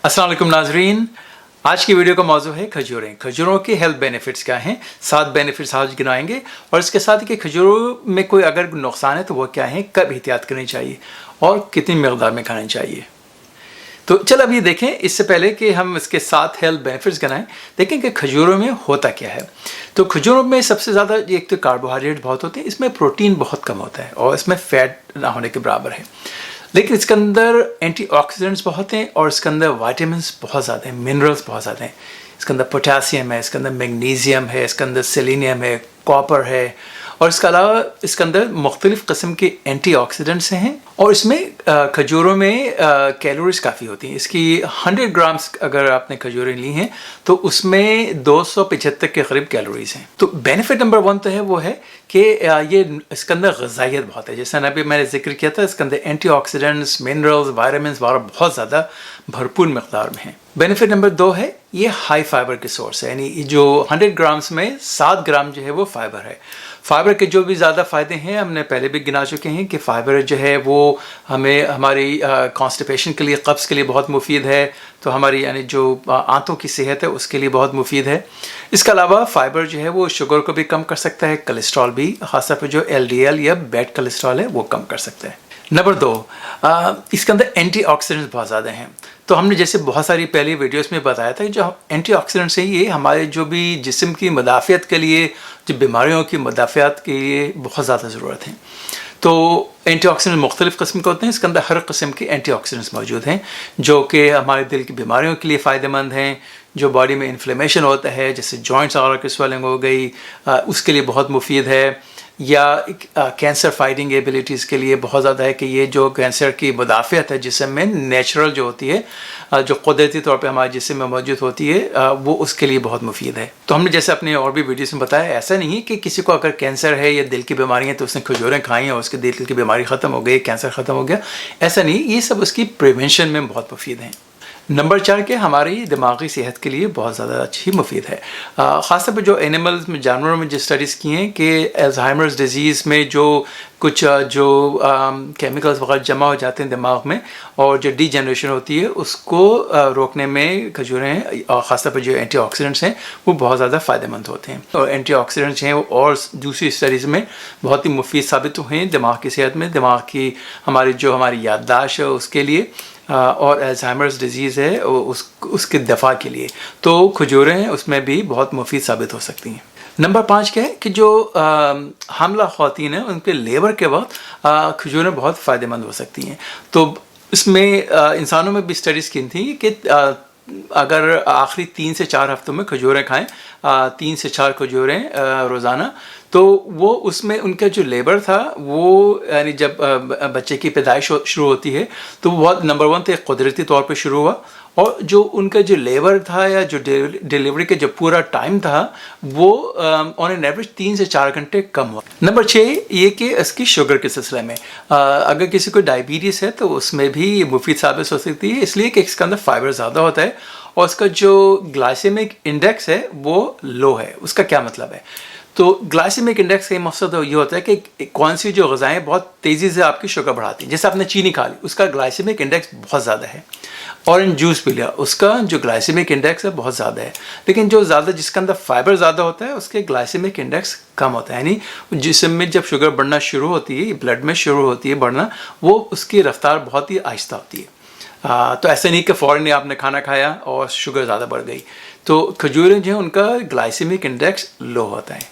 अस्सलाम वालेकुम नाजरीन, आज की वीडियो का मौजू है खजूरें। खजूरों के हेल्थ बेनिफिट्स क्या हैं, 7 बेनिफिट्स आज गिनाएंगे और इसके साथ ही कि खजूरों में कोई अगर नुकसान है तो वो क्या है, कब एहतियात करनी चाहिए और कितनी मकदार में खानी चाहिए। तो चल अब ये देखें, इससे पहले कि हम इसके 7 हेल्थ बेनिफिट्स गिनाएं, देखें कि खजूरों में होता क्या है। तो खजूरों में सबसे ज़्यादा एक तो कार्बोहाइड्रेट बहुत होते हैं, इसमें प्रोटीन बहुत कम होता है और इसमें फैट ना होने के बराबर है। लेकिन इसके अंदर एंटीऑक्सीडेंट्स बहुत हैं और इसके अंदर विटामिन्स बहुत ज़्यादा हैं, मिनरल्स बहुत ज़्यादा हैं। इसके अंदर पोटेशियम है, इसके अंदर मैग्नीशियम है, इसके अंदर सेलेनियम है, कॉपर है और इसके अलावा इसके अंदर मुख्तलिफ़ किस्म के एंटीऑक्सीडेंट्स हैं। और इसमें खजूरों में कैलोरीज काफ़ी होती हैं। इसकी 100 ग्राम्स अगर आपने खजूरें ली हैं तो उसमें 275 के करीब कैलोरीज हैं। तो बेनिफिट नंबर 1 तो है वो है कि ये इसके अंदर ग़िज़ाइयत बहुत है। जैसे अभी मैंने जिक्र किया था, इसके अंदर एंटीऑक्सीडेंट्स, मिनरल्स, विटामिन्स वगैरह बहुत ज़्यादा भरपूर मकदार में हैं। बेनिफिट नंबर 2 है ये हाई फाइबर के सोर्स है, यानी जो 100 ग्राम्स में 7 ग्राम जो है वो फाइबर है। फाइबर के जो भी ज़्यादा फ़ायदे हैं हमने पहले भी गिना चुके हैं कि फ़ाइबर जो है वो हमें हमारी कॉन्स्टिपेशन के लिए, कब्ज़ के लिए बहुत मुफीद है। तो हमारी यानी जो आंतों की सेहत है उसके लिए बहुत मुफीद है। इसके अलावा फ़ाइबर जो है वो शुगर को भी कम कर सकता है, कोलेस्ट्रॉल भी, ख़ासतौर पर जो LDL या बैड कोलेस्ट्रॉल है वो कम कर सकता है। नंबर 2, इसके अंदर एंटीऑक्सीडेंट्स बहुत ज़्यादा हैं। तो हमने जैसे बहुत सारी पहली वीडियोस में बताया था कि जो एंटीऑक्सीडेंट्स हैं ये हमारे जो भी जिस्म की मदाफ़ियत के लिए, जो बीमारियों की मदाफ़ियत के लिए बहुत ज़्यादा ज़रूरत है। तो एंटीऑक्सीडेंट मुख्तलिफ़ किस्म के होते हैं, इसके अंदर हर किस्म के एंटीऑक्सीडेंट्स मौजूद हैं जो कि हमारे दिल की बीमारियों के लिए फ़ायदेमंद हैं। जो बॉडी में इन्फ्लेमेशन होता है, जैसे जॉइंट्स वगैरह की स्वेलिंग हो गई, उसके लिए बहुत मुफीद है। या कैंसर फाइटिंग एबिलिटीज़ के लिए बहुत ज़्यादा है कि ये जो कैंसर की मुदाफ़ियत है जिस्म में नेचुरल जो होती है, जो कुदरती तौर पे हमारे जिस्म में मौजूद होती है, वो उसके लिए बहुत मुफीद है। तो हमने जैसे अपने और भी वीडियोस में बताया, ऐसा नहीं है कि किसी को अगर कैंसर है या दिल की बीमारी है तो उसने खजूरें खाई और उसके दिल की बीमारी ख़त्म हो गई, कैंसर ख़त्म हो गया, ऐसा नहीं। ये सब उसकी प्रिवेंशन में बहुत मुफीद हैं। नंबर 4 के हमारी दिमागी सेहत के लिए बहुत ज़्यादा अच्छी मुफीद है। ख़ासतौर पर जो एनिमल्स में, जानवरों में जो स्टडीज़ की हैं कि अल्ज़ाइमर्स डिज़ीज़ में जो कुछ जो केमिकल्स वगैरह जमा हो जाते हैं दिमाग में और जो डीजनरेशन होती है उसको रोकने में खजूरें और ख़ासतौर पर जो एंटीऑक्सीडेंट्स हैं वो बहुत ज़्यादा फ़ायदेमंद होते हैं। और एंटीऑक्सीडेंट्स हैं और दूसरी स्टडीज़ में बहुत ही मुफीद साबित हुए हैं दिमाग की सेहत में, दिमाग की हमारी याददाश्त है उसके लिए, और अल्ज़ाइमर्स डिज़ीज़ है उसके दफ़ा के लिए। तो खजूरें हैं उसमें भी बहुत मुफीद साबित हो सकती हैं। नंबर 5 क्या है कि जो हामला ख़वातीन हैं उनके लेबर के वक्त खजूरें बहुत फ़ायदेमंद हो सकती हैं। तो इसमें इंसानों में भी स्टडीज़ की थी कि अगर आखिरी 3 से 4 हफ्तों में खजूरें खाएं, 3 से 4 खजूरें रोज़ाना, तो वो उसमें उनका जो लेबर था वो यानी जब बच्चे की पैदाइश शुरू होती है तो बहुत नंबर 1 तो कुदरती तौर पे शुरू हुआ, और जो उनका जो लेबर था या जो डिलीवरी का जो पूरा टाइम था वो ऑन एन एवरेज 3 से 4 घंटे कम हुआ। नंबर 6 ये कि इसकी शुगर के सिलसिले में अगर किसी को डायबिटीज़ है तो उसमें भी ये मुफीद साबित हो सकती है, इसलिए कि इसके अंदर फाइबर ज़्यादा होता है और उसका जो ग्लाइसेमिक इंडेक्स है वो लो है। उसका क्या मतलब है? तो ग्लाइसेमिक इंडेक्स का मकसद ये होता है कि कौन सी जो ग़िज़ाएँ बहुत तेज़ी से आपकी शुगर बढ़ाती हैं। जैसे आपने चीनी खा ली, उसका ग्लाइसेमिक इंडेक्स बहुत ज़्यादा है। ऑरेंज जूस पी लिया, उसका जो ग्लाइसेमिक इंडेक्स है बहुत ज़्यादा है। लेकिन जो ज़्यादा जिसके अंदर फाइबर ज़्यादा होता है उसके ग्लाइसेमिक इंडेक्स कम होता है। यानी जिस्म में जब शुगर बढ़ना शुरू होती है, ब्लड में शुरू होती है बढ़ना, वो उसकी रफ्तार बहुत ही आहिस्ता होती है। तो ऐसे नहीं कि फ़ौरन आपने खाना खाया और शुगर ज़्यादा बढ़ गई। तो खजूरें जो हैं उनका ग्लाइसेमिक इंडेक्स लो होता है।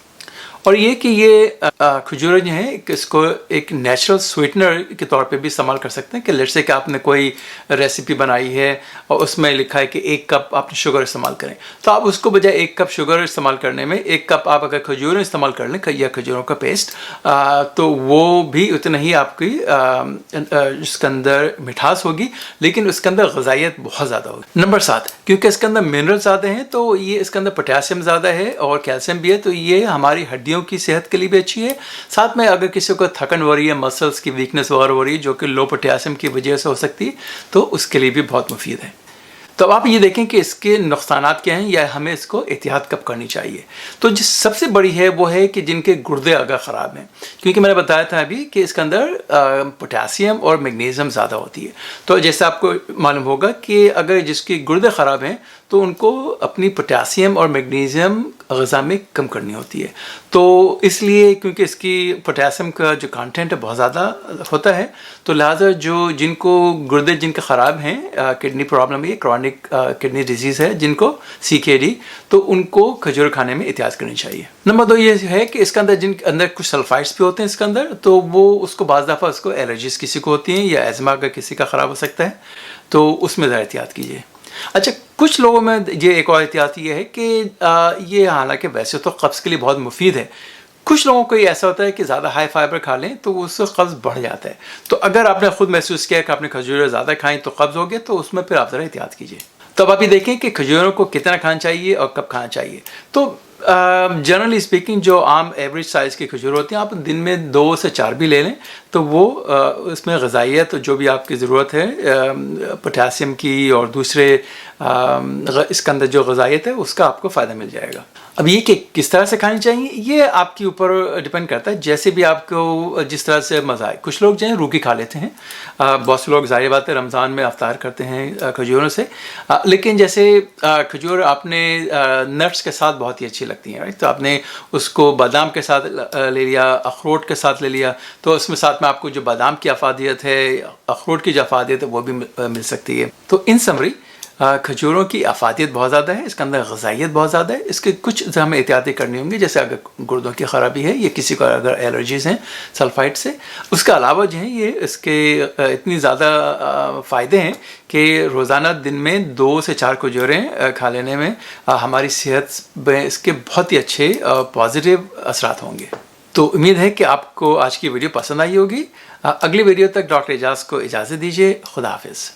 और ये कि ये खजूरें जो हैं इसको एक नेचुरल स्वीटनर के तौर पे भी इस्तेमाल कर सकते हैं। कि लेट्स से कि आपने कोई रेसिपी बनाई है और उसमें लिखा है कि 1 कप आपने शुगर इस्तेमाल करें, तो आप उसको बजाय 1 कप शुगर इस्तेमाल करने में 1 कप आप अगर खजूरें इस्तेमाल कर लें या खजूरों का पेस्ट, तो वो भी उतना ही आपकी इसके अंदर मिठास होगी, लेकिन उसके अंदर ग़िज़ाइयत बहुत ज़्यादा होगी। नंबर 7, क्योंकि इसके अंदर मिनरल ज़्यादा हैं तो ये इसके अंदर पोटेशियम ज़्यादा है और कैल्शियम भी है, तो ये हमारी हड्डियों की सेहत के लिए भी अच्छी है। साथ में अगर किसी को थकन हो रही है, मसल्स की वीकनेस वगैरह हो रही है जो कि लो पोटेशियम की वजह से हो सकती है, तो उसके लिए भी बहुत मुफीद है। تو اب آپ یہ دیکھیں کہ اس کے نقصانات کیا ہیں یا ہمیں اس کو احتیاط کب کرنی چاہیے. تو جو سب سے بڑی ہے وہ ہے کہ جن کے گردے اگر خراب ہیں، کیونکہ میں نے بتایا تھا ابھی کہ اس کے اندر پوٹاسیم اور میگنیزیم زیادہ ہوتی ہے. تو جیسے آپ کو معلوم ہوگا کہ اگر جس کے گردے خراب ہیں تو ان کو اپنی پوٹاسیم اور میگنیزیم غذا میں کم کرنی ہوتی ہے. تو اس لیے کیونکہ اس کی پوٹاسیم کا جو کانٹینٹ ہے بہت زیادہ ہوتا ہے، تو لہٰذا جن کو گردے جن کے خراب ہیں، کڈنی پرابلم ہے، کرونک کڈنی ڈیزیز ہے جن کو CKD، تو ان کو کھجور کھانے میں احتیاط کرنی چاہیے. نمبر 2 یہ ہے کہ اس کے اندر جن کے اندر کچھ سلفائڈس بھی ہوتے ہیں اس کے اندر، تو وہ اس کو بعض دفعہ اس کو الرجیز کسی کو ہوتی ہیں یا ایزما کا کسی کا خراب ہو سکتا ہے، تو اس میں ذرا احتیاط کیجیے. اچھا، کچھ لوگوں میں یہ ایک اور احتیاط یہ ہے کہ یہ حالانکہ ویسے تو قبض کے لیے بہت مفید ہے، کچھ لوگوں کو یہ ایسا ہوتا ہے کہ زیادہ ہائی فائبر کھا لیں تو اس سے قبض بڑھ جاتا ہے. تو اگر آپ نے خود محسوس کیا کہ آپ نے کھجوریں زیادہ کھائیں تو قبض ہو گیا، تو اس میں پھر آپ ذرا احتیاط کیجیے. تو اب آپ یہ دیکھیں کہ کھجوروں کو کتنا کھانا چاہیے اور کب کھانا چاہیے. تو جنرلی اسپیکنگ جو عام ایوریج سائز کی کھجور ہوتی ہیں، آپ دن میں 2 سے 4 بھی لے لیں تو وہ اس میں غذائیت جو بھی آپ کی ضرورت ہے پوٹاسیم کی اور دوسرے اس کے اندر جو غذائیت ہے اس کا آپ کو فائدہ مل جائے گا. اب یہ کہ کس طرح سے کھانی چاہیے یہ آپ کے اوپر ڈپینڈ کرتا ہے، جیسے بھی آپ کو جس طرح سے مزہ آئے. کچھ لوگ جو ہیں روکی کھا لیتے ہیں، بہت سے لوگ ظاہر بات ہے رمضان میں افطار کرتے ہیں کھجوروں سے، لیکن جیسے کھجور آپ نے نٹس کے ساتھ بہت ہی اچھی لگتی ہیں، تو آپ نے اس کو بادام کے ساتھ لے لیا، اخروٹ کے ساتھ لے لیا، تو اس میں ساتھ میں آپ کو جو بادام کی افادیت ہے، اخروٹ کی جو افادیت ہے وہ بھی مل سکتی ہے. تو ان سمری کھجوروں کی افادیت بہت زیادہ ہے، اس کے اندر غذائیت بہت زیادہ ہے. اس کے کچھ ہمیں احتیاطی کرنی ہوں گی، جیسے اگر گردوں کی خرابی ہے یا کسی کو اگر الرجیز ہیں سلفائڈ سے. اس کے علاوہ جو ہیں یہ اس کے اتنی زیادہ فائدے ہیں کہ روزانہ دن میں 2 سے 4 کھجوریں کھا لینے میں ہماری صحت میں اس کے بہت ہی اچھے پازیٹیو اثرات ہوں گے. تو امید ہے کہ آپ کو آج کی ویڈیو پسند آئی ہوگی. اگلی ویڈیو تک ڈاکٹر اعجاز کو اجازت دیجیے. خدا حافظ.